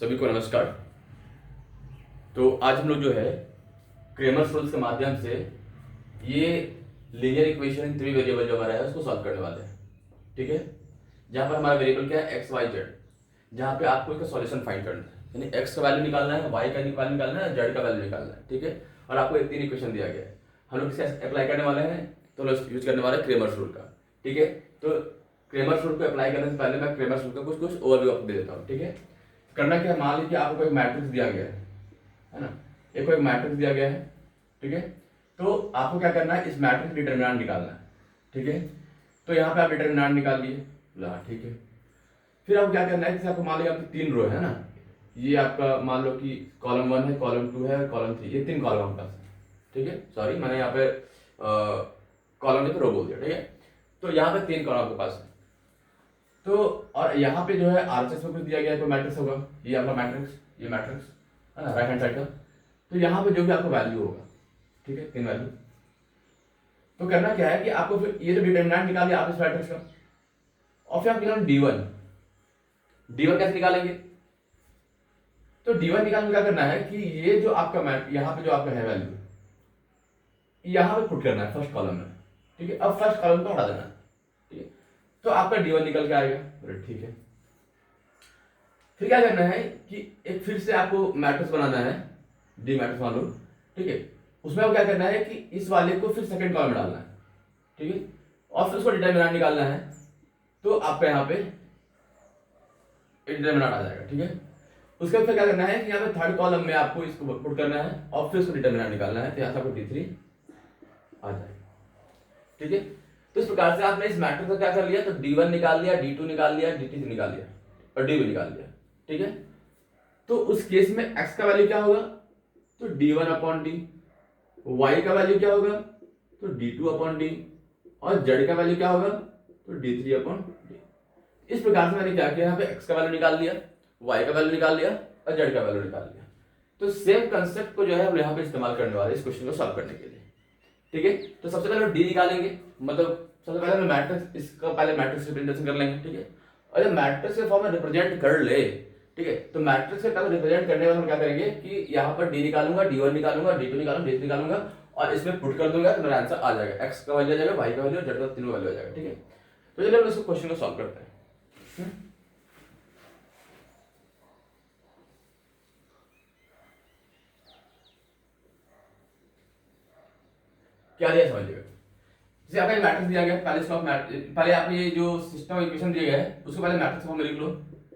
सभी को नमस्कार। तो आज हम लोग जो है क्रेमर्स रूल्स के माध्यम से ये लीनियर इक्वेशन इन 3 वेरिएबल जो हमारा है उसको सॉल्व करने वाले हैं। ठीक है, जहाँ पर हमारा वेरिएबल क्या है, एक्स वाई जेड, जहाँ पे आपको इसका सॉल्यूशन फाइंड करना है, यानी एक्स का वैल्यू निकालना है, वाई का वैल्यू निकालना है, जेड का वैल्यू निकालना है। ठीक है, और आपको 3 इक्वेशन दिया गया है, हम लोग इसे अप्लाई करने वाले हैं, तो हम लोग यूज करने वाले हैं क्रेमर्स रूल का। ठीक है, तो क्रेमर्स रूल को अप्लाई करने से पहले मैं क्रेमर्स रूल का कुछ ओवरव्यू आपको दे देता हूँ। ठीक है, करना क्या है, मान लीजिए आपको एक मैट्रिक्स दिया गया है ना, एक मैट्रिक्स दिया गया है। ठीक है, तो आपको क्या करना है, इस मैट्रिक्स डिटरमिनेंट निकालना है। ठीक है, तो यहाँ पे आप डिटरमिनेंट निकाल लिए। ठीक है, फिर आपको क्या करना है, जैसे आपको मान लीजिए आपकी 3 रो है ना, ये आपका मान लो कि कॉलम 1 है, कॉलम 2 है, कॉलम 3, ये 3 कॉलम आपके पास है। ठीक है, सॉरी मैंने यहाँ पे कॉलम नहीं तो रो बोल दिया। ठीक है, तो यहाँ पे 3 कॉलम आपके पास है। तो और यहाँ पे जो है आरएचएस में कुछ दिया गया है, तो मैट्रिक्स होगा, ये आपका मैट्रिक्स, ये मैट्रिक्स है ना, राइट हैंड साइड का। तो यहाँ पे जो भी आपका वैल्यू होगा, ठीक है, 3 वैल्यू, तो करना क्या है कि आपको फिर ये जो डिटरमिनेंट निकालिए आप इस मैट्रिक्स का, और फिर आप निकालें D1। D1 कैसे निकालेंगे, तो D1 निकालने में क्या करना है कि ये जो आपका मैट यहाँ पे जो आपका है वैल्यू, यहाँ पे पुट करना है फर्स्ट कॉलम में। ठीक है, अब फर्स्ट कॉलम को हटा देना है। ठीक है, तो आपका D1 निकल के आएगा। ठीक है, फिर क्या करना है कि एक फिर से आपको मैट्रिक्स बनाना है, डी मैट्रिक्स मान लो। ठीक है, उसमें आपको क्या करना है कि इस वाले को फिर सेकंड कॉलम में डालना है। ठीक है, और फिर उसको डिटरमिनेंट निकालना है, तो आपका यहाँ पे डिटरमिनेंट आ जाएगा। ठीक है, उसके बाद फिर क्या करना है कि यहाँ पे थर्ड कॉलम में आपको इसको पुट करना है और फिर उसको डिटरमिनेंट निकालना है, तो यहाँ से आपको D3 आ जाएगा। ठीक है, तो इस प्रकार से आपने इस मैट्रिक्स को क्या कर लिया, तो D1 निकाल लिया, D2 निकाल लिया, D3 निकाल लिया और D भी निकाल लिया। ठीक है, तो उस केस में x का वैल्यू क्या होगा, तो D1 अपॉन डी, y का वैल्यू क्या होगा, तो D2 अपॉन डी, और z का वैल्यू क्या होगा, तो D3 अपॉन डी। इस प्रकार से मैंने क्या किया, यहाँ पे x का वैल्यू निकाल लिया, y का वैल्यू निकाल लिया और z का वैल्यू निकाल लिया। तो सेम कंसेप्ट को जो है हम यहाँ पे इस्तेमाल करने वाले इस क्वेश्चन को सॉल्व करने के लिए। ठीक है, तो सबसे पहले डी निकालेंगे, मतलब सबसे पहले हम मैट्रिक्स, इसका पहले मैट्रिक्स रिप्रेजेंटेशन कर लेंगे। ठीक है, और जब मैट्रिक्स के फॉर्म में रिप्रेजेंट कर ले, ठीक है, तो मैट्रिक्स के पहले रिप्रेजेंट करने में हम क्या करेंगे कि यहाँ पर डी निकालूंगा, D1 निकालूंगा, D2 निकालूंगा, D3 निकालूंगा और इसमें पुट कर दूंगा, तो मेरा आंसर आ जाएगा, एक्स का वैल्यू आ जाएगा, वाई का वैल्यू और जेड का तीनों वैल्यू आ जाएगा। ठीक है, तो चलिए हम इस क्वेश्चन को सॉल्व करते हैं। क्या दिया समझिएगा, जैसे आपका मैट्रिक्स दिया गया, पहले इसको आप पहले आप ये जो सिस्टम इक्वेशन दिया गया है उसको पहले मैट्रिक्स फॉर्म में लिख लो।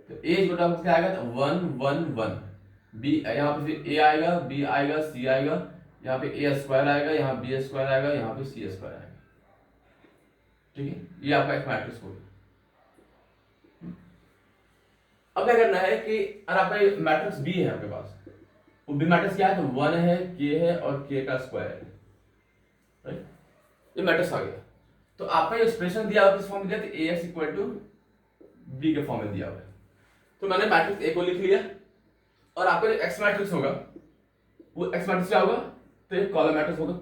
तो ए इक्वल टू क्या आएगा, तो 1 1 1, बी यहाँ पे फिर ए आएगा, बी आएगा, सी आएगा, यहाँ पे ए स्क्वायर आएगा, यहाँ बी स्क्वायर आएगा, यहाँ पे सी स्क्वायर आएगा। ठीक है, ये आपका एक मैट्रिक्स होगा। अब क्या करना है कि अगर आपका मैट्रिक्स बी है आपके पास, वो बी मैट्रिक्स क्या है, तो 1 है, के है और के का स्क्वायर है। राइट, ये मैट्रिक्स आ गया। तो आपका जो एक्सप्रेशन दिया हुआ किस फॉर्म में दिया, तो ax इक्वल टू बी के फॉर्म में दिया हुआ है। तो मैंने मैट्रिक्स ए को लिख लिया, और आपका जो एक्स मैट्रिक्स होगा वो एक्स मैट्रिक्स क्या होगा, तो एक कॉलम मैट्रिक्स होगा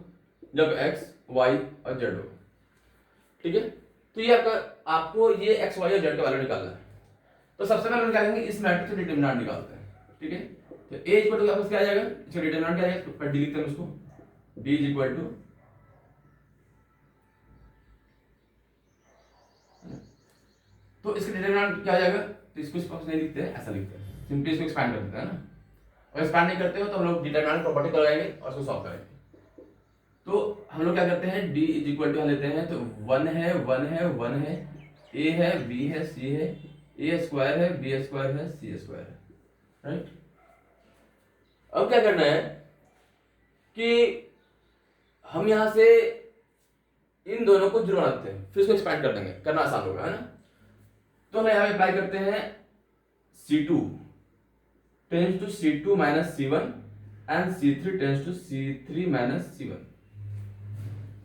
जब x y और z होगा। ठीक है, तो ये आपको ये x y और z का वैल्यू निकालना है। तो सबसे पहले हम क्या करेंगे, इस मैट्रिक्स का डिटरमिनेंट निकालते हैं। ठीक है, तो a इक्वल टू आपको क्या आ जाएगा, इसका डिटरमिनेंट क्या आएगा, तो डी लिखते हैं उसको, d इज इक्वल टू, तो इसका डिटरमिनेंट क्या आ जाएगा, तो इसको इस पक्ष नहीं लिखते हैं, ऐसा लिखते हैं, सिंपली इसको एक्सपैंड कर देते हैं ना। और एक्सपैंड नहीं करते हो तो हम लोग डिटरमिनेंट प्रॉपर्टी लगाएंगे और उसको सॉल्व करेंगे। तो हम लोग क्या करते हैं, d इज इक्वल टू लेते हैं, तो 1 है 1 है 1 है, a है, b है, c है, a स्क्वायर है, b स्क्वायर है, c स्क्वायर है। राइट, अब क्या करना है कि हम यहां से इन दोनों को जीरो बनाते हैं, फिर इसको एक्सपैंड कर देंगे, करना आसान होगा, है ना। तो हम यहाँ पे अप्लाई करते हैं C2 tends to C2 minus C1 and C3 tends to C3 minus C1।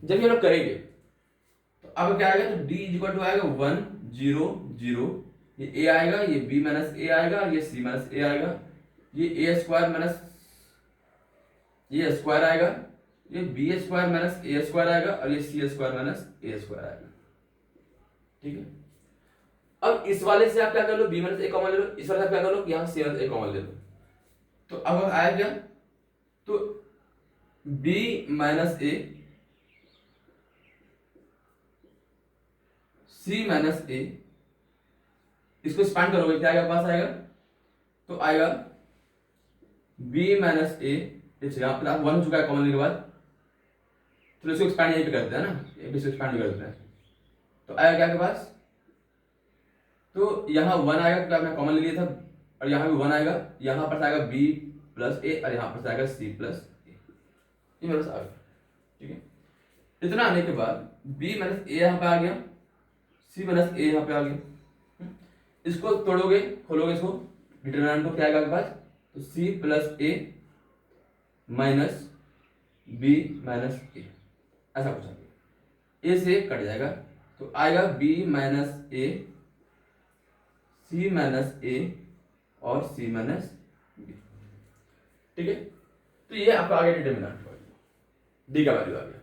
जब ये लोग करेंगे तो अब क्या आएगा, तो D इक्वल टू आएगा 1 0 0, ये A आएगा, ये B माइनस A आएगा, ये C माइनस A आएगा, ये A स्क्वायर माइनस ये स्क्वायर आएगा, ये B square minus A square आएगा और ये C square minus A square आएगा। ठीक है, अब इस वाले से आप क्या कर लो, बी माइनस ए कॉमन ले लो, इस वाले से आप क्या कर लो, यहाँ सी माइनस ए कॉमन ले लो। तो अब आया क्या, तो बी माइनस ए सी माइनस ए, इसको एक्सपांड करोगे क्या आएगा, पास आएगा, तो आएगा बी माइनस ए, यहाँ पे वन हो चुका है कॉमन लेने के बाद, तो इसको एक्सपांड यहीं पे करते हैं ना, ये भी एक्सपांड करते हैं, तो आएगा क्या आपके पास, तो यहाँ वन आएगा क्योंकि आपने कॉमन ले लिया था, और यहाँ भी वन आएगा, यहाँ पर आएगा बी प्लस ए और यहाँ पर आएगा सी प्लस ए, ये मेरे पास आ गया। ठीक है, इतना आने के बाद बी माइनस ए यहाँ पे आ गया, सी माइनस ए यहाँ पे आ गया, इसको तोड़ोगे खोलोगे इसको, डिटरमिनेंट को क्या आएगा आपके पास, तो सी प्लस ए माइनस बी माइनस ए, ऐसा कुछ आएगा, ए से कट जाएगा, तो आएगा B minus A C minus A और सी माइनस बी। ठीक है, तो ये आपका आ गया डिटरमिनेंट, डी का वैल्यू आ गया।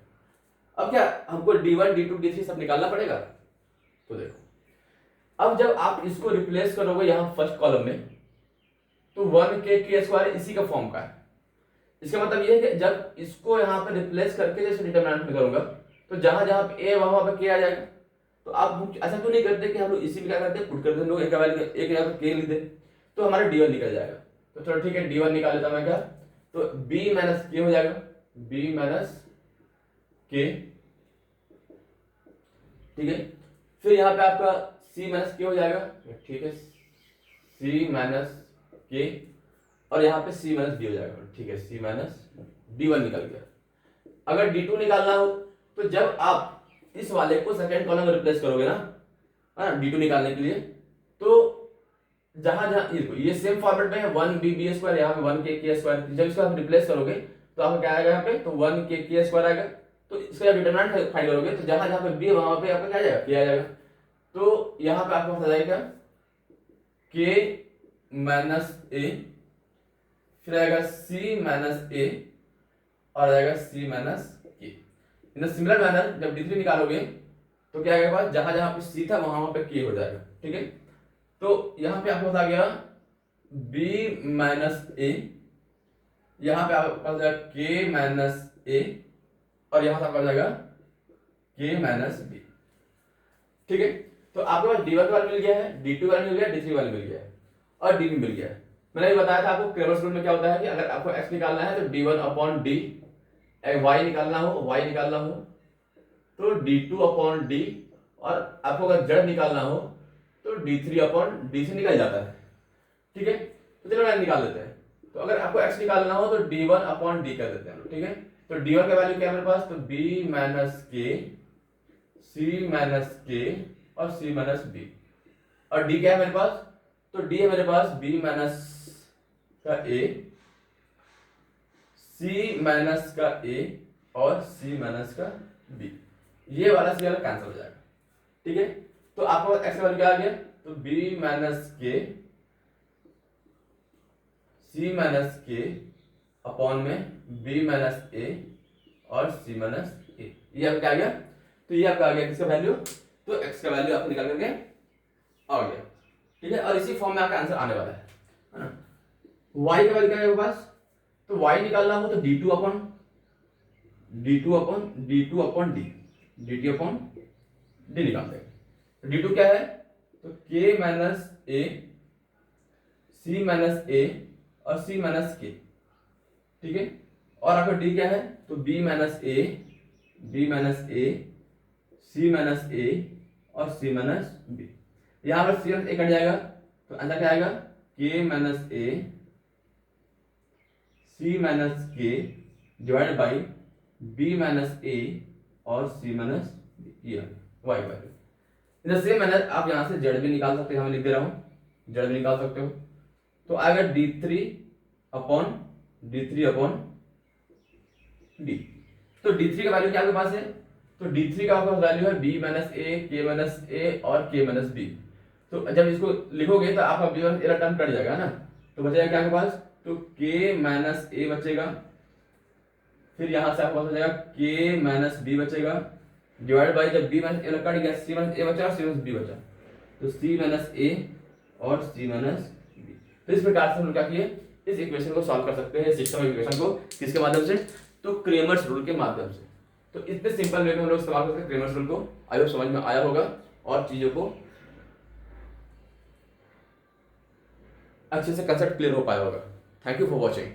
अब क्या हमको d1 d2 d3 सब निकालना पड़ेगा, तो देखो अब जब आप इसको रिप्लेस करोगे यहाँ फर्स्ट कॉलम में, तो 1k स्क्वायर इसी का फॉर्म का है, इसका मतलब ये है कि जब इसको यहाँ पे रिप्लेस करके जैसे डिटरमिनेंट में करूंगा, तो जहां जहां पे ए वहां पे k आ जाएगा। तो आप ऐसा क्यों नहीं करते कि हम लोग इसी में क्या करते हैं, पुट करते हैं लोग, एक वैल्यू एक यहाँ पे k लिखते, तो हमारा d1 निकल जाएगा। तो चलो ठीक है, d1 निकाल लेता मैं क्या, तो b माइनस k हो जाएगा, b माइनस k। ठीक है, फिर यहाँ पे आपका c माइनस k हो जाएगा, ठीक है, c माइनस k, और यहाँ पे c माइनस d हो जाएगा, ठीक है, c माइनस d1 निकल गया। अगर d2 निकालना हो, तो जब आप इस वाले को सेकेंड कॉलम में रिप्लेस करोगे ना, d2 निकालने के लिए, तो जहां जहां ये सेम फॉर्मेट में है 1b स्क्वायर, यहाँ पे 1k स्क्वायर, जब इसको आप रिप्लेस करोगे तो आपको क्या आएगा, यहाँ पे तो 1k स्क्वायर आएगा। तो इसका जब डिटरमिनेंट फाइंड करोगे, तो जहां जहां पे b है वहां पे आपका क्या आ जाएगा, k आ जाएगा। तो यहाँ पे आपको पता जाएगा k माइनस ए, फिर आएगा c माइनस ए, और आएगा c माइनस के। इन सिमिलर मैनर जब d3 निकालोगे, तो क्या आएगा पास, जहां जहां पे c था वहां पे k हो जाएगा। ठीक है, तो यहाँ पे आपके पास आ गया b माइनस ए, यहाँ पे आपके पास जाएगा k माइनस ए, और यहाँ से आपका जाएगा k माइनस बी। ठीक है, तो आपके पास d1 वाला मिल गया है, d2 वाला मिल गया, d3 वाला मिल गया है, और d भी मिल गया है। मैंने ये बताया था आपको क्रेमर्स रूल में क्या होता है कि अगर आपको x निकालना है तो d1 अपॉन डी, y निकालना हो तो d2 अपॉन डी, और आपको अगर z निकालना हो तो d3 अपॉन डी से निकल जाता है। ठीक है, तो चलो मैं निकाल लेते हैं। तो अगर आपको x निकालना हो तो d1 अपॉन डी कर देते हैं। ठीक है, तो d1 का वैल्यू क्या है मेरे पास, तो b माइनस के, c माइनस के और c माइनस बी, और d क्या है मेरे पास, तो d है मेरे पास b माइनस का a, c माइनस का a और c माइनस का b, ये वाला c वाला कैंसिल हो जाएगा। ठीक है, तो आपको x का वैल्यू क्या आ गया, तो b माइनस के, c माइनस के अपॉन में b माइनस a और c माइनस a, ये आपका आ गया। तो ये आपका आ गया किसका वैल्यू, तो x का वैल्यू आपको निकाल करके आ गया। ठीक है, और इसी फॉर्म में आपका आंसर आने वाला है ना। y का वैल्यू क्या है आपके पास, तो y निकालना हो तो d2 अपॉन डी, निकालते हैं। d2 क्या है, तो k minus A, c minus A और c माइनस के। ठीक है, और आपका d क्या है, तो b minus A, c minus A और c माइनस b। यहाँ पर c माइनस ए कट जाएगा, तो अंदर क्या आएगा, k minus A, c minus K divided by b minus A और c minus B, y value. In the same manner आप यहाँ से z भी निकाल सकते हैं, हम लिख दे रहा हूँ, z भी निकाल सकते हो। तो आएगा d3 अपॉन d, तो d3 का वैल्यू क्या आपके पास है, तो d3 का आपके पास वैल्यू है b minus A, k minus A और k माइनस बी। तो जब इसको लिखोगे तो आपका b minus a term cut जाएगा ना, तो बचेगा क्या आपके पास, तो k माइनस ए बचेगा, फिर यहां से आपके पास हो जाएगा k माइनस बी बचेगा, डिवाइड बाई जब b माइनस ए कट गया c माइनस ए बचा और c माइनस बी बचा, तो सी माइनस ए और सी माइनस बी। तो इस प्रकार से हम लोग क्या किए, इस इक्वेशन को सॉल्व कर सकते हैं, सिस्टम इक्वेशन को किसके माध्यम से, तो क्रेमर्स रूल के माध्यम से। तो इतने सिंपल वे में हम लोग इस्तेमाल कर सकते हैं क्रेमर्स रूल को। आई होप समझ में आया होगा और चीजों को अच्छे से कंसेप्ट क्लियर हो पाया होगा। Thank you for watching.